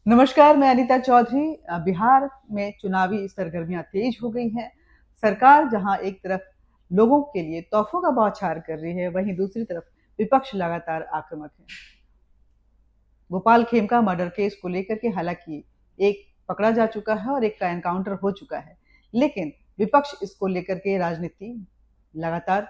नमस्कार, मैं अनीता चौधरी। बिहार में चुनावी सरगर्मियां तेज हो गई हैं। सरकार जहां एक तरफ लोगों के लिए तोहफों का बौछार कर रही है, वहीं दूसरी तरफ विपक्ष लगातार आक्रामक है। गोपाल खेमका मर्डर केस को लेकर के हालांकि एक पकड़ा जा चुका है और एक का एनकाउंटर हो चुका है, लेकिन विपक्ष इसको लेकर के राजनीति लगातार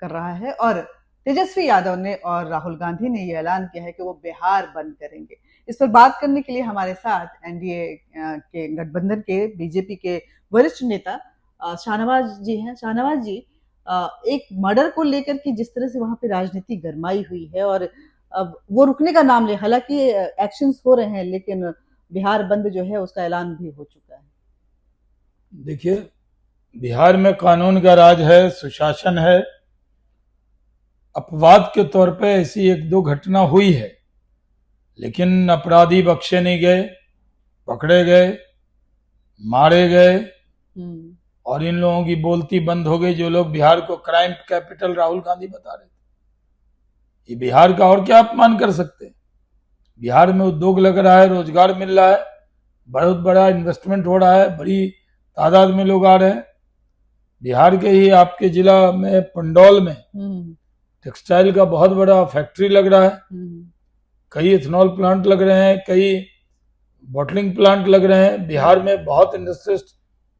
कर रहा है और तेजस्वी यादव ने और राहुल गांधी ने ये ऐलान किया है कि वो बिहार बंद करेंगे। इस पर बात करने के लिए हमारे साथ एनडीए के गठबंधन के बीजेपी के वरिष्ठ नेता शाहनवाज जी हैं। शाहनवाज जी, एक मर्डर को लेकर के जिस तरह से वहां पे राजनीति गरमाई हुई है और अब वो रुकने का नाम ले, हालांकि एक्शंस हो रहे हैं, लेकिन बिहार बंद जो है उसका ऐलान भी हो चुका है। देखिए, बिहार में कानून का राज है, सुशासन है। अपवाद के तौर पे ऐसी एक दो घटना हुई है, लेकिन अपराधी बख्शे नहीं गए, पकड़े गए, मारे गए और इन लोगों की बोलती बंद हो गई। जो लोग बिहार को क्राइम कैपिटल राहुल गांधी बता रहे थे, ये बिहार का और क्या अपमान कर सकते हैं। बिहार में उद्योग लग रहा है, रोजगार मिल रहा है, बहुत बड़ा इन्वेस्टमेंट हो रहा है, बड़ी तादाद में लोग आ रहे हैं। बिहार के ही आपके जिला में पंडौल में टेक्सटाइल का बहुत बड़ा फैक्ट्री लग रहा है, कई इथेनॉल प्लांट लग रहे हैं, कई बॉटलिंग प्लांट लग रहे हैं। बिहार में बहुत इंडस्ट्रिस्ट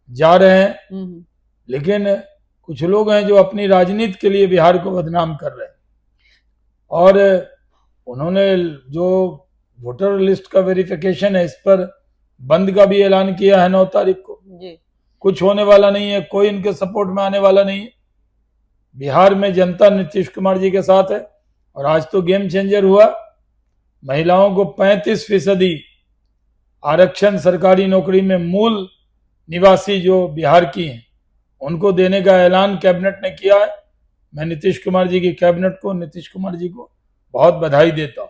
जा रहे हैं, लेकिन कुछ लोग हैं जो अपनी राजनीति के लिए बिहार को बदनाम कर रहे हैं। और उन्होंने जो वोटर लिस्ट का वेरिफिकेशन है, इस पर बंद का भी ऐलान किया है 9 तारीख को जी। कुछ होने वाला नहीं है, कोई इनके सपोर्ट में आने वाला नहीं है। बिहार में जनता नीतीश कुमार जी के साथ है और आज तो गेम चेंजर हुआ। महिलाओं को 35% आरक्षण सरकारी नौकरी में मूल निवासी जो बिहार की हैं उनको देने का ऐलान कैबिनेट ने किया है। मैं नीतीश कुमार जी की कैबिनेट को, नीतीश कुमार जी को बहुत बधाई देता हूँ।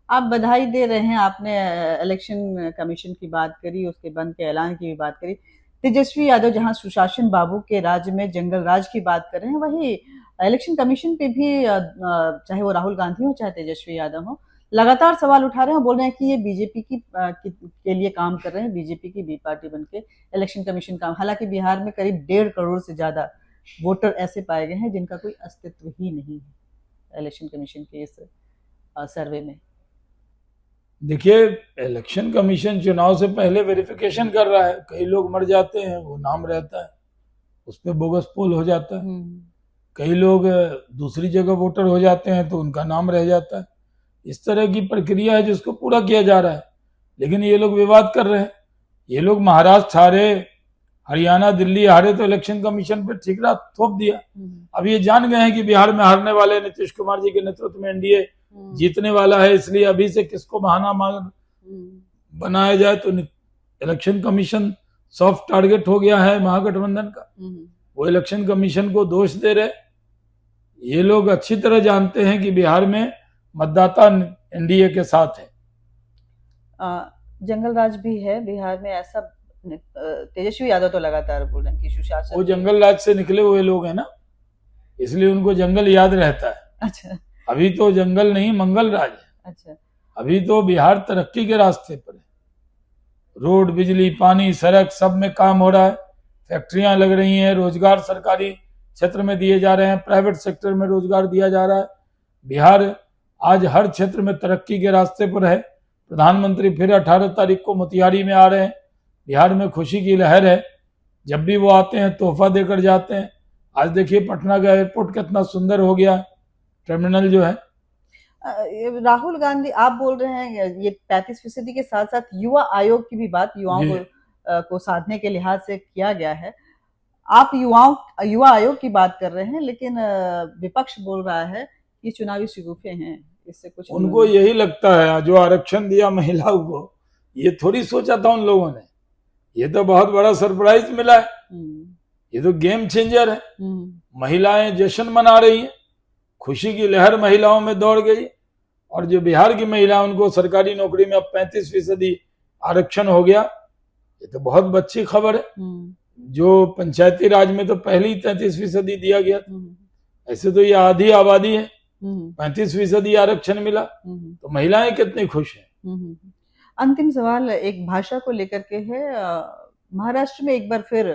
आप बधाई दे रहे हैं, आपने इलेक्शन कमीशन की बात करी, उसके बंद के ऐलान की भी बात करी। तेजस्वी यादव जहां सुशासन बाबू के राज्य में जंगल राज की बात कर रहे हैं, वही इलेक्शन कमीशन पे भी चाहे वो राहुल गांधी हो चाहे तेजस्वी यादव हो, लगातार सवाल उठा रहे हैं, बोल रहे हैं कि ये बीजेपी के लिए काम कर रहे हैं, बीजेपी की बी पार्टी बनके इलेक्शन कमीशन काम। हालांकि बिहार में करीब 1.5 करोड़ से ज्यादा वोटर ऐसे पाए गए हैं जिनका कोई अस्तित्व ही नहीं है इलेक्शन कमीशन के इस सर्वे में। देखिए, इलेक्शन कमीशन चुनाव से पहले वेरिफिकेशन कर रहा है। कई लोग मर जाते हैं, वो नाम रहता है, उस पर बोगस पोल हो जाता है। कई लोग दूसरी जगह वोटर हो जाते हैं तो उनका नाम रह जाता है। इस तरह की प्रक्रिया है जिसको पूरा किया जा रहा है, लेकिन ये लोग विवाद कर रहे हैं। ये लोग महाराष्ट्र हारे, हरियाणा दिल्ली हारे तो इलेक्शन कमीशन पे ठिकरा थोप दिया। अब ये जान गए हैं कि बिहार में हारने वाले नीतीश कुमार जी के नेतृत्व में एनडीए जीतने वाला है, इसलिए अभी से किसको बहाना बनाया जाए। तो इलेक्शन कमीशन सॉफ्ट टारगेट हो गया है महागठबंधन का। वो इलेक्शन कमीशन को दोष दे रहे। ये लोग अच्छी तरह जानते हैं कि बिहार में मतदाता एनडीए के साथ है। जंगल राज भी है बिहार में, ऐसा तेजस्वी यादव तो लगातार बोल रहे हैं कि सुशासन। वो जंगल राज से निकले हुए लोग हैं ना, इसलिए उनको जंगल याद रहता है। अच्छा, अभी तो जंगल नहीं, मंगल राज है। अच्छा, अभी तो बिहार तरक्की के रास्ते पर है। रोड, बिजली, पानी, सड़क सब में काम हो रहा है, फैक्ट्रियां लग रही हैं, रोजगार सरकारी क्षेत्र में दिए जा रहे हैं, प्राइवेट सेक्टर में रोजगार दिया जा रहा है। बिहार आज हर क्षेत्र में तरक्की के रास्ते पर है। प्रधानमंत्री फिर 18 तारीख को मोतिहारी में आ रहे हैं। बिहार में खुशी की लहर है। जब भी वो आते हैं तोहफा देकर जाते हैं। आज देखिए पटना का एयरपोर्ट कितना सुंदर हो गया, टर्मिनल जो है। राहुल गांधी, आप बोल रहे हैं ये 35% के साथ साथ युवा आयोग की भी बात युवाओं को साधने के लिहाज से किया गया है। आप युवा आयोग की बात कर रहे हैं, लेकिन विपक्ष बोल रहा है कि चुनावी शिगुफे हैं, इससे कुछ उनको यही लगता है जो आरक्षण दिया महिलाओं को, ये थोड़ी सोचा था उन लोगों ने। ये तो बहुत बड़ा सरप्राइज मिला है, ये तो गेम चेंजर है। महिलाएं जश्न मना रही हैं, खुशी की लहर महिलाओं में दौड़ गई। और जो बिहार की महिला, उनको सरकारी नौकरी में अब 35% आरक्षण हो गया। ये तो बहुत अच्छी खबर है। जो पंचायती राज में तो पहले ही 33% दिया गया था। ऐसे तो ये आधी आबादी है हम्म, 35% आरक्षण मिला, तो महिलाएं कितनी खुश हैं। अंतिम सवाल एक भाषा को लेकर के है। महाराष्ट्र में एक बार फिर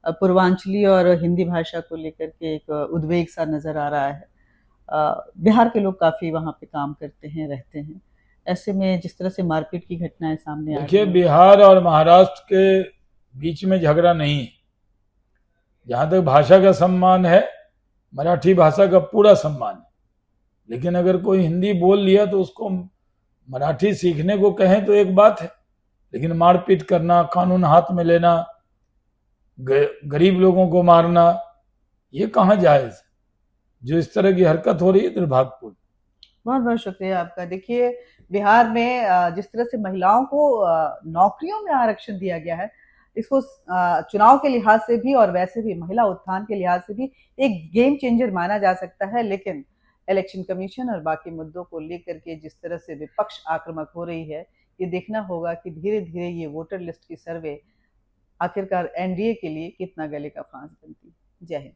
पूर्वांचली और हिंदी भाषा को लेकर के एक उद्वेग सा नजर आ रहा है। बिहार के लोग काफी वहां पे काम करते हैं, रहते हैं। ऐसे में जिस तरह से मारपीट की घटनाएं सामने आ रही देखिए, हैं। बिहार और महाराष्ट्र के बीच में झगड़ा नहीं है। जहां तक भाषा का सम्मान है, मराठी भाषा का पूरा सम्मान है। लेकिन अगर कोई हिंदी बोल लिया तो उसको मराठी सीखने को कहें तो एक बात है, लेकिन मारपीट करना, कानून हाथ में लेना, गरीब लोगों को मारना, ये कहाँ जायज है? जो इस तरह की हरकत हो रही है दुर्भाग्यपूर्ण। बहुत बहुत शुक्रिया आपका। देखिए, बिहार में जिस तरह से महिलाओं को नौकरियों में आरक्षण दिया गया है, इसको चुनाव के लिहाज से भी और वैसे भी महिला उत्थान के लिहाज से भी एक गेम चेंजर माना जा सकता है। लेकिन इलेक्शन कमीशन और बाकी मुद्दों को लेकर के जिस तरह से विपक्ष आक्रामक हो रही है, ये देखना होगा कि धीरे धीरे ये वोटर लिस्ट की सर्वे आखिरकार एनडीए के लिए कितना गले का फांस बनती है। जय हिंद।